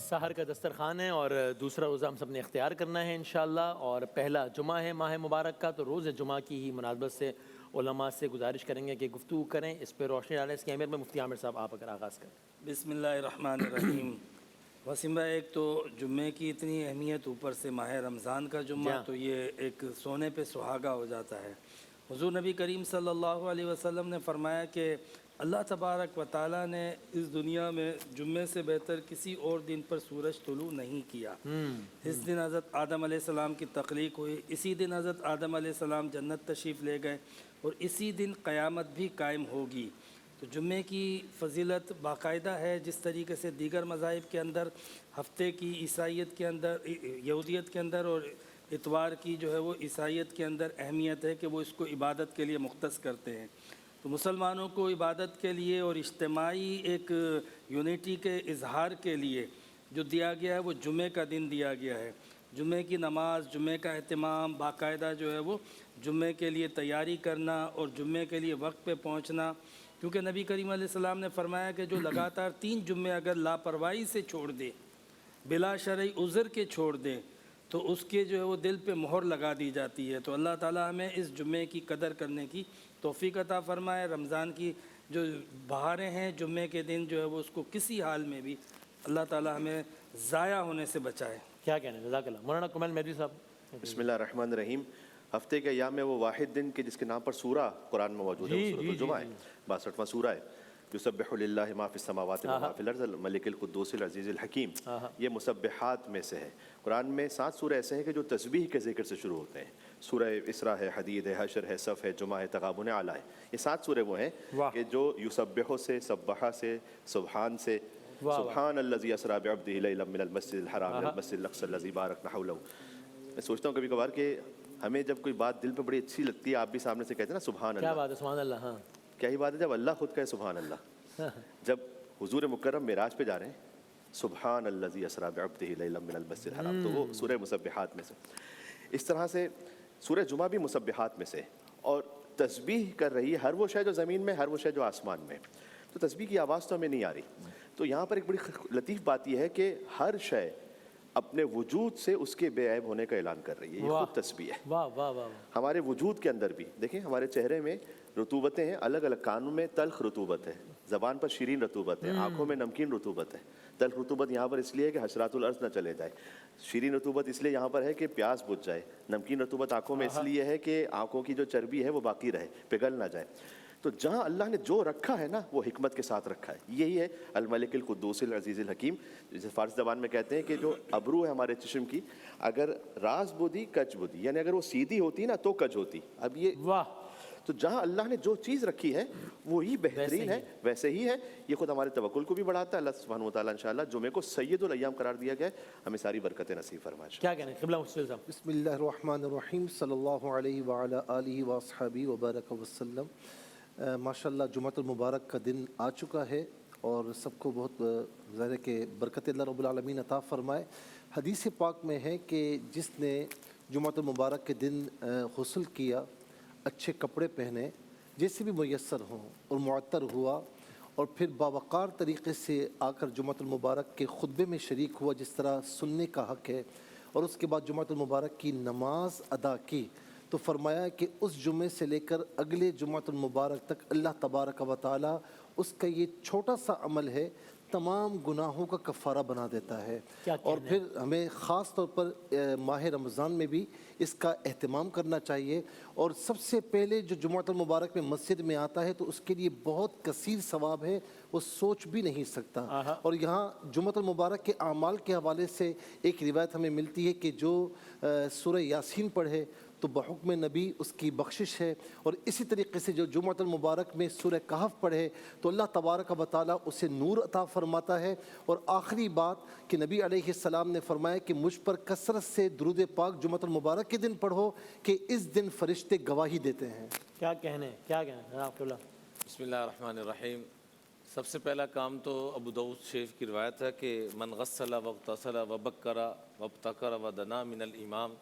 سحر کا دسترخوان ہے اور دوسرا روزہ ہم سب نے اختیار کرنا ہے انشاءاللہ، اور پہلا جمعہ ہے ماہ مبارک کا، تو روز جمعہ کی ہی مناسبت سے علماء سے گزارش کریں گے کہ گفتگو کریں، اس پہ روشنی ڈالیں۔ اس کی اہمیت میں مفتی عامر صاحب آپ اگر آغاز کریں۔ بسم اللہ الرحمن الرحیم۔ وسیم بھائی، ایک تو جمعے کی اتنی اہمیت، اوپر سے ماہ رمضان کا جمعہ، تو یہ ایک سونے پہ سہاگا ہو جاتا ہے۔ حضور نبی کریم صلی اللہ علیہ وسلم نے فرمایا کہ اللہ تبارک و تعالیٰ نے اس دنیا میں جمعے سے بہتر کسی اور دن پر سورج طلوع نہیں کیا۔ اس دن حضرت آدم علیہ السلام کی تخلیق ہوئی، اسی دن حضرت آدم علیہ السلام جنت تشریف لے گئے، اور اسی دن قیامت بھی قائم ہوگی۔ تو جمعے کی فضیلت باقاعدہ ہے، جس طریقے سے دیگر مذاہب کے اندر ہفتے کی عیسائیت کے اندر، یہودیت کے اندر، اور اتوار کی جو ہے وہ عیسائیت کے اندر اہمیت ہے کہ وہ اس کو عبادت کے لیے مختص کرتے ہیں۔ تو مسلمانوں کو عبادت کے لیے اور اجتماعی ایک یونٹی کے اظہار کے لیے جو دیا گیا ہے وہ جمعے کا دن دیا گیا ہے۔ جمعے کی نماز، جمعے کا اہتمام، باقاعدہ جو ہے وہ جمعے کے لیے تیاری کرنا اور جمعے کے لیے وقت پہ پہنچنا، کیونکہ نبی کریم علیہ السلام نے فرمایا کہ جو لگاتار 3 جمعے اگر لاپرواہی سے چھوڑ دے، بلا شرعی عذر کے چھوڑ دے، تو اس کے جو ہے وہ دل پہ مہر لگا دی جاتی ہے۔ تو اللہ تعالیٰ ہمیں اس جمعے کی قدر کرنے کی توفیق عطا فرمائے۔ رمضان کی جو بہاریں ہیں، جمعے کے دن جو ہے وہ اس کو کسی حال میں بھی اللہ تعالیٰ ہمیں ضائع ہونے سے بچائے۔ کیا کہنا ہے؟ جزاک اللہ۔ مولانا کمال مہدوی صاحب۔ بسم اللہ الرحمن الرحیم۔ ہفتے کے ایام میں وہ واحد دن کہ جس کے نام پر سورہ قرآن میں موجود ہے، وہ سورۃ الجمعہ ہے، 62واں سورہ ہے۔ یسبح للہ ما فی السماوات و ما فی الارض الملک القدوس العزیز الحکیم۔ یہ مسبحات میں سے ہے۔ قرآن میں 7 سورہ ایسے ہیں کہ جو تسبیح کے ذکر سے شروع ہوتے ہیں۔ سورہ اسراء ہے، حدید ہے، حشر ہے، صف ہے، جمعہ ہے، تغابن اعلیٰ ہے۔ یہ 7 سورہ وہ ہیں کہ جو یسبح سے، سبحہ سے، سبحان سے، سبحان الذی اسریٰ بعبدہ لیلا من المسجد الحرام الی المسجد الاقصی الذی بارکنا حولہ۔ میں سوچتا ہوں کبھی کبھار کہ ہمیں جب کوئی بات دل پہ بڑی اچھی لگتی ہے، آپ بھی سامنے سے کہتے ہیں نا سبحان اللہ، کیا بات ہے، سبحان اللہ۔ ہاں، کیا ہی بات ہے جب اللہ خود کہے سبحان اللہ۔ جب حضور مکرم معراج پہ جا رہے ہیں، سبحان الذی اسریٰ بعبدہ لیلا من المسجد الحرام، تو وہ سورہ مسبحات میں سے۔ اس طرح سے سورہ جمعہ بھی مسبحات میں سے، اور تسبیح کر رہی ہے ہر وہ شے جو زمین میں، ہر وہ شے جو آسمان میں۔ تو تسبیح کی آواز تو ہمیں نہیں آ رہی۔ تو یہاں پر ایک بڑی لطیف بات یہ ہے کہ ہر شے اپنے وجود سے اس کے بے عیب ہونے کا اعلان کر رہی ہے۔ یہ خود تسبیح ہے۔ واہ واہ واہ۔ ہمارے وجود کے اندر بھی دیکھیں، ہمارے چہرے میں رطوبتیں ہیں الگ الگ، کانوں میں تلخ رطوبت ہے، زبان پر شیرین رطوبت ہے، آنکھوں میں نمکین رطوبت ہے۔ تلخ رطوبت یہاں پر اس لیے ہے کہ حشرات الارض نہ چلے جائے، شیرین رطوبت اس لیے یہاں پر ہے کہ پیاس بجھ جائے، نمکین رطوبت آنکھوں میں اس لیے ہے کہ آنکھوں کی جو چربی ہے وہ باقی رہے، پگھل نہ جائے۔ تو جہاں اللہ نے جو رکھا ہے نا، وہ حکمت کے ساتھ رکھا ہے۔ یہی ہے الملک القدوس العزیز الحکیم، جسے فارسی زبان میں کہتے ہیں کہ جو ابرو ہے ہمارے چشم کی، اگر راز بدی کج بدی، یعنی اگر وہ سیدھی ہوتی نا تو کج ہوتی۔ اب یہ واہ، تو جہاں اللہ نے جو چیز رکھی ہے وہی بہترین ہے، ویسے ہی ہے۔ یہ خود ہمارے توکل کو بھی بڑھاتا ہے۔ اللہ سبحانہ و تعالیٰ انشاءاللہ جمعے کو سید الایام قرار دیا گیا ہے، ہمیں ساری برکتیں نصیب فرمائے۔ کیا کہنا ہے قبلہ مفتی صاحب؟ بسم اللہ الرحمن الرحیم، صلی اللہ علیہ وعلی آلہ واصحابہ وبارک وسلم۔ ماشاءاللہ جمعۃ المبارک کا دن آ چکا ہے، اور سب کو بہت ظاہر ہے کہ برکت اللہ رب العالمین عطا فرمائے۔ حدیث پاک میں ہے کہ جس نے جمعۃ المبارک کے دن غسل کیا، اچھے کپڑے پہنے جیسے بھی میسر ہوں، اور معطر ہوا، اور پھر باوقار طریقے سے آ کر جمعۃ المبارک کے خطبے میں شریک ہوا جس طرح سننے کا حق ہے، اور اس کے بعد جمعۃ المبارک کی نماز ادا کی، تو فرمایا کہ اس جمعے سے لے کر اگلے جمعۃ المبارک تک اللہ تبارک و تعالیٰ اس کا یہ چھوٹا سا عمل ہے تمام گناہوں کا کفارہ بنا دیتا ہے۔ اور پھر ہمیں خاص طور پر ماہ رمضان میں بھی اس کا اہتمام کرنا چاہیے، اور سب سے پہلے جو جمعۃ المبارک میں مسجد میں آتا ہے تو اس کے لیے بہت کثیر ثواب ہے، وہ سوچ بھی نہیں سکتا۔ اور یہاں جمعۃ المبارک کے اعمال کے حوالے سے ایک روایت ہمیں ملتی ہے کہ جو سورہ یاسین پڑھے تو بحکم نبی اس کی بخشش ہے، اور اسی طریقے سے جو جمعۃ المبارک میں سورہ کہف پڑھے تو اللہ تبارک و تعالیٰ اسے نور عطا فرماتا ہے۔ اور آخری بات کہ نبی علیہ السلام نے فرمایا کہ مجھ پر کثرت سے درود پاک جمعۃ المبارک کے دن پڑھو کہ اس دن فرشتے گواہی دیتے ہیں۔ کیا کہنے ہیں، کیا کہنا ہے جناب قبلہ؟ بسم اللہ الرحمن الرحیم۔ سب سے پہلا کام تو ابو داؤد شریف کی روایت ہے کہ من غسل واغتسل وبکر وابتکر ودنا من الامام،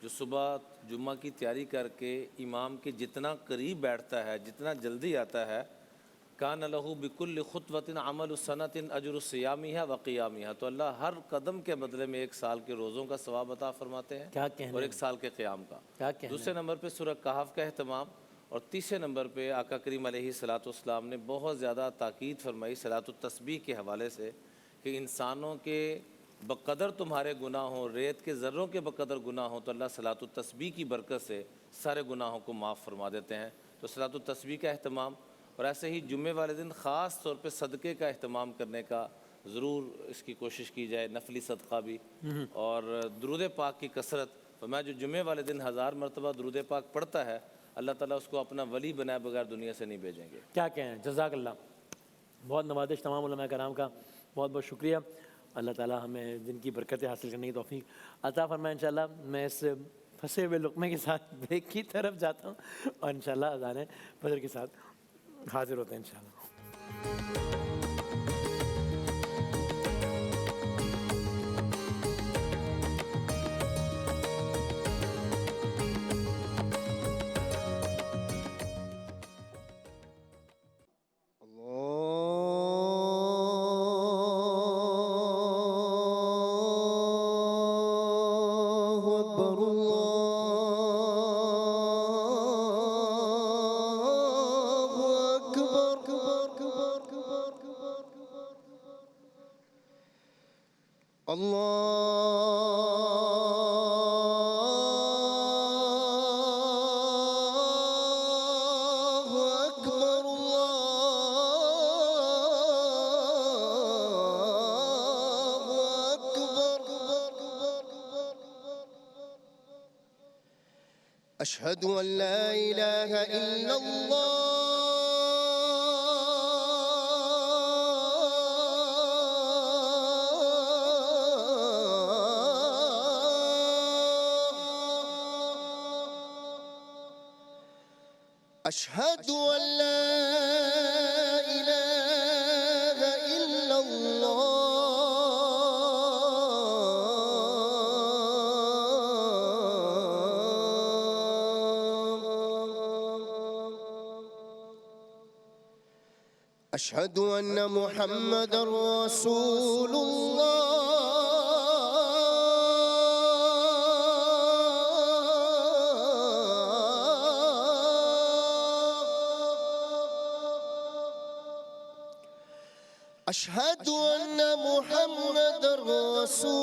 جو صبح جمعہ کی تیاری کر کے امام کے جتنا قریب بیٹھتا ہے، جتنا جلدی آتا ہے، کان لہو بکل خطوۃ عمل سنۃ اجر صیامها و قیامها، تو اللہ ہر قدم کے بدلے میں 1 سال کے روزوں کا ثواب عطا فرماتے ہیں کیا کہنا اور ہے؟ 1 سال کے قیام کا۔ کیا کہنا دوسرے نمبر پہ سورہ کہف کا اہتمام، اور تیسرے نمبر پہ آقا کریم علیہ الصلوۃ والسلام نے بہت زیادہ تاکید فرمائی صلاۃ التسبیح کے حوالے سے کہ انسانوں کے بقدر تمہارے گناہ ہوں، ریت کے ذروں کے بقدر گناہ ہوں، تو اللہ صلاۃ التسبیح کی برکت سے سارے گناہوں کو معاف فرما دیتے ہیں۔ تو صلاۃ التسبیح کا اہتمام، اور ایسے ہی جمعے والے دن خاص طور پہ صدقے کا اہتمام کرنے کا ضرور اس کی کوشش کی جائے، نفلی صدقہ بھی، اور درود پاک کی کثرت۔ فرمایا جو جمعے والے دن 1000 مرتبہ درود پاک پڑھتا ہے، اللہ تعالیٰ اس کو اپنا ولی بنائے بغیر دنیا سے نہیں بھیجیں گے۔ کیا کہیں، جزاک اللہ، بہت نوازش تمام علماء کرام کا، بہت بہت شکریہ۔ اللہ تعالیٰ ہمیں جن کی برکتیں حاصل کرنے کی توفیق عطا فرمائے انشاءاللہ۔ میں اس پھنسے ہوئے لقمے کے ساتھ بریک کی طرف جاتا ہوں اور انشاءاللہ اذان فجر کے ساتھ حاضر ہوتے ہیں انشاءاللہ۔ أشهد أن لا إله إلا الله أشهد أن لا إله إلا أشهد أن محمدًا رسول الله أشهد أن محمدًا رسول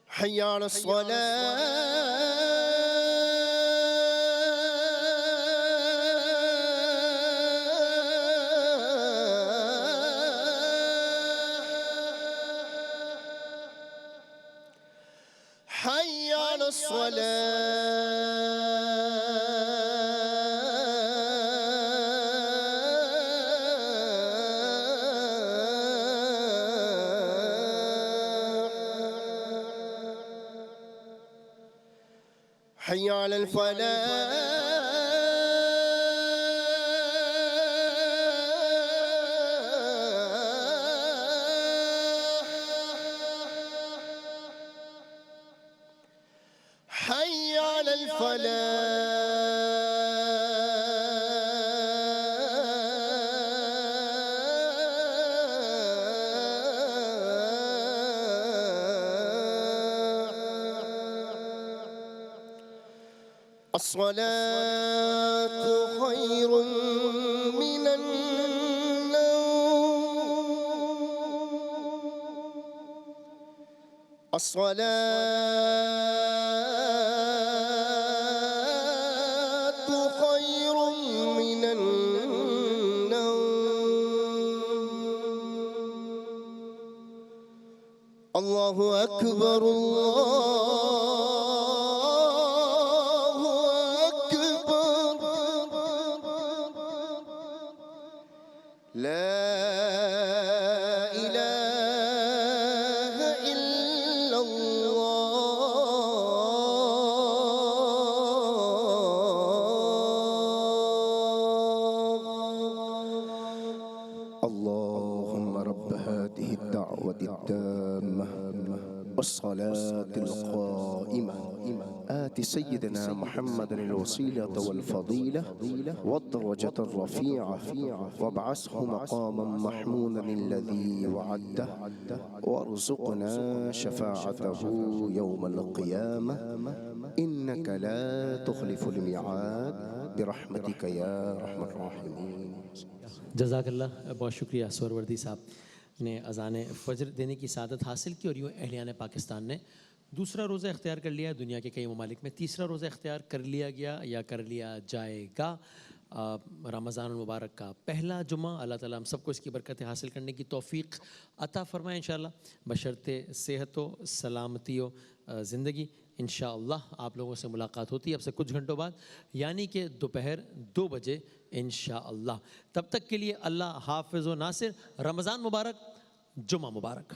حي على الصلاة حي على حي على الفلاح حي على الصلاة خير من النوم الصلاة خير من النوم الله أكبر لا إله إلا الله اللهم رب هذه الدعوة التامة والصلاة القائمة آت سيدنا محمد الوسيلة والفضيلة والدرجة الرفيعة وابعثه مقاما محمودا الذي وعده وارزقنا شفاعته يوم القيامة إنك لا تخلف الميعاد برحمتك يا أرحم الراحمين. جزاک اللہ، بہت شکریہ سہروردی صاحب نے اذان فجر دینے کی سعادت حاصل کی، اور یوں اہلیان پاکستان نے دوسرا روزہ اختیار کر لیا. دنیا کے کئی ممالک میں تیسرا روزہ اختیار کر لیا گیا یا کر لیا جائے گا. رمضان المبارک کا پہلا جمعہ، اللہ تعالیٰ ہم سب کو اس کی برکتیں حاصل کرنے کی توفیق عطا فرمائے انشاءاللہ، بشرطِ صحت و سلامتی و زندگی. انشاءاللہ آپ لوگوں سے ملاقات ہوتی ہے اب سے کچھ گھنٹوں بعد، یعنی کہ دوپہر 2 بجے انشاءاللہ. تب تک کے لیے اللہ حافظ و ناصر. رمضان مبارک، جمعہ مبارک.